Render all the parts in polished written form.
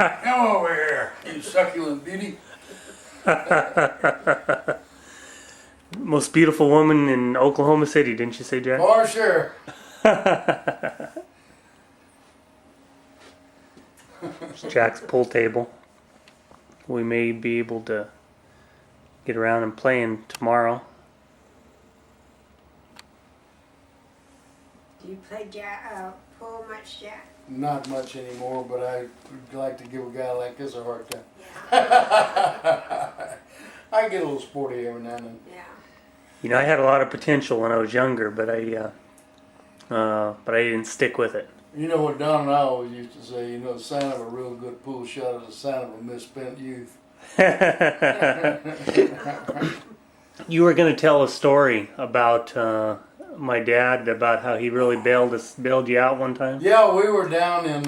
Come over here, you succulent beauty. Most beautiful woman in Oklahoma City, didn't you say, Jack? For sure. It's Jack's pool table. We may be able to get around and playing tomorrow. Do you play pool much, Jack? Not much anymore, but I would like to give a guy like this a hard time. Yeah. I get a little sporty every now and then. Yeah. You know, I had a lot of potential when I was younger, but I didn't stick with it. You know what Don and I always used to say, the sign of a real good pool shot is a sign of a misspent youth. You were going to tell a story about my dad, about how he really bailed you out one time. Yeah, we were down in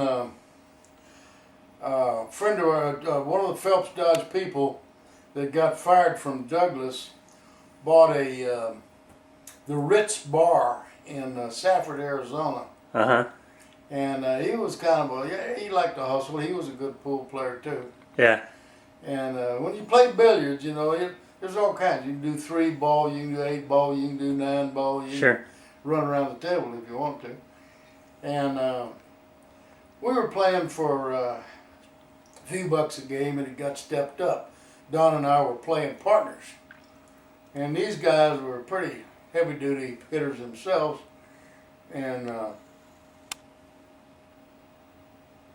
friend of our, one of the Phelps Dodge people that got fired from Douglas bought the Ritz Bar in Safford, Arizona. Uh-huh. And he was kind of he liked to hustle. He was a good pool player too. Yeah. And when you play billiards, there's all kinds. You can do 3 ball, you can do 8 ball, you can do 9 ball. You Sure. can run around the table if you want to. And we were playing for a few bucks a game, and it got stepped up. Don and I were playing partners. And these guys were pretty heavy-duty hitters themselves. And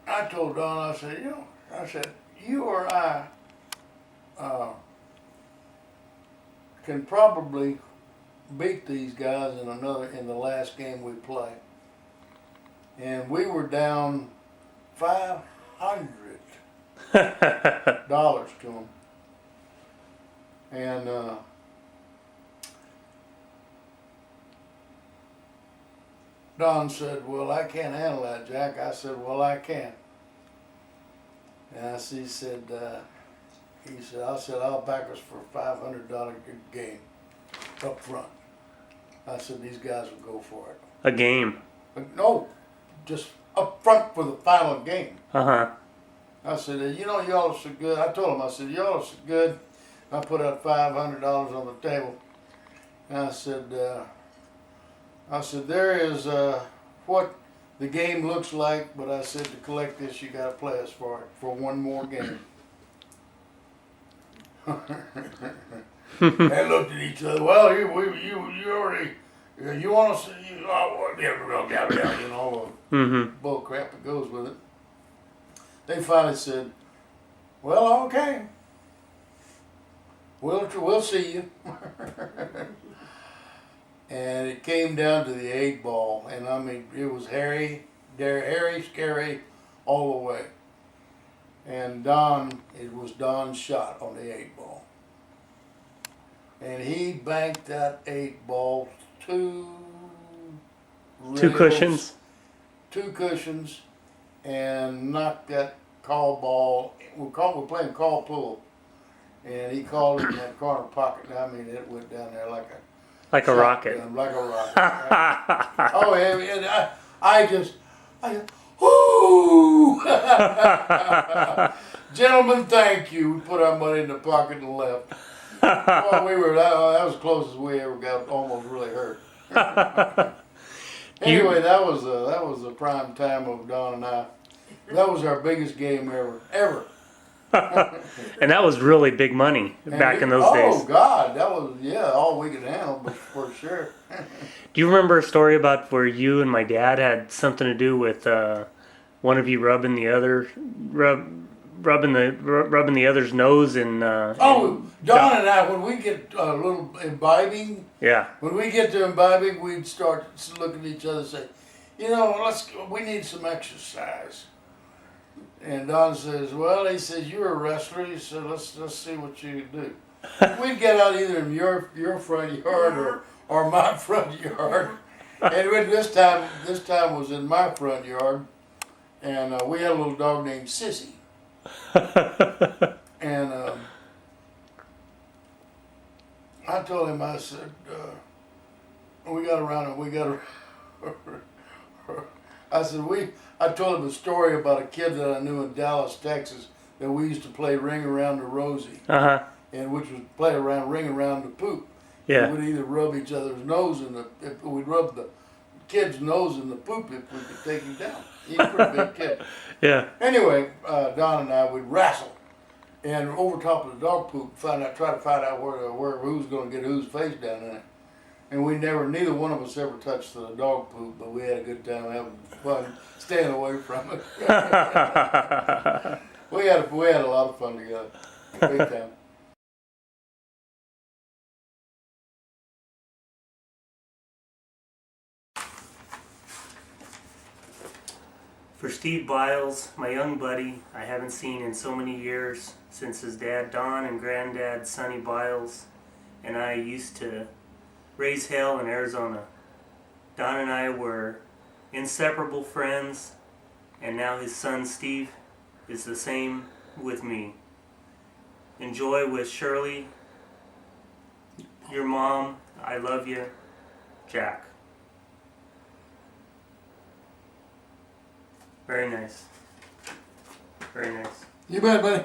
I told Don, I said, you or I can probably beat these guys in the last game we play. And we were down $500 to them. And Don said, well, I can't handle that, Jack. I said, well, I can. And he said, I'll back us for $500 a game up front. I said, these guys will go for it. A game. No, just up front for the final game. Uh-huh. I said, y'all are so good. I told him, I said, y'all are so good. I put out $500 on the table. And I said, there is what the game looks like, but I said, to collect this, you got to play us for one more game. They looked at each other. Well, you already, you want to see, Mm-hmm. bull crap that goes with it. They finally said, well, okay. We'll see you. And it came down to the 8 ball, and I mean, it was hairy, scary all the way. And it was Don's shot on the 8 ball. And he banked that 8 ball two cushions. 2 cushions, and knocked that call ball. We're playing call pool, and he called it in that corner pocket. I mean, it went down there like a rocket. Like a rocket. Oh, and I just, whoo! Gentlemen, thank you. We put our money in the pocket and left. Well, that was as close as we ever got, almost really hurt. Anyway, that was the prime time of Don and I. That was our biggest game ever. And that was really big money back in those days. Oh God, that was all we could handle, but for sure. Do you remember a story about where you and my dad had something to do with one of you rubbing the other's nose and Don and I, when we get a little imbibing, when we get to imbibing, we'd start looking at each other and say, we need some exercise. And Don says, well, he says, you're a wrestler. He said, let's see what you can do. We'd get out either in your front yard or my front yard. And this time was in my front yard. And we had a little dog named Sissy. And I told him, I said, we got around and I said, I told him a story about a kid that I knew in Dallas, Texas, that we used to play Ring Around the Rosie. Uh-huh. And which was ring around the poop. Yeah. We'd either rub each other's nose we'd rub the kid's nose in the poop if we could take him down. He's a pretty big kid. Yeah. Anyway, Don and I would wrestle, and over top of the dog poop, try to find out where who's going to get whose face down in it. And neither one of us ever touched the dog poop, but we had a good time having fun, staying away from it. we had a lot of fun together, big time. For Steve Biles, my young buddy I haven't seen in so many years, since his dad Don and granddad Sonny Biles and I used to raise hell in Arizona. Don and I were inseparable friends, and now his son Steve is the same with me. Enjoy with Shirley, your mom, I love you, Jack. Very nice. Very nice. You bet, buddy.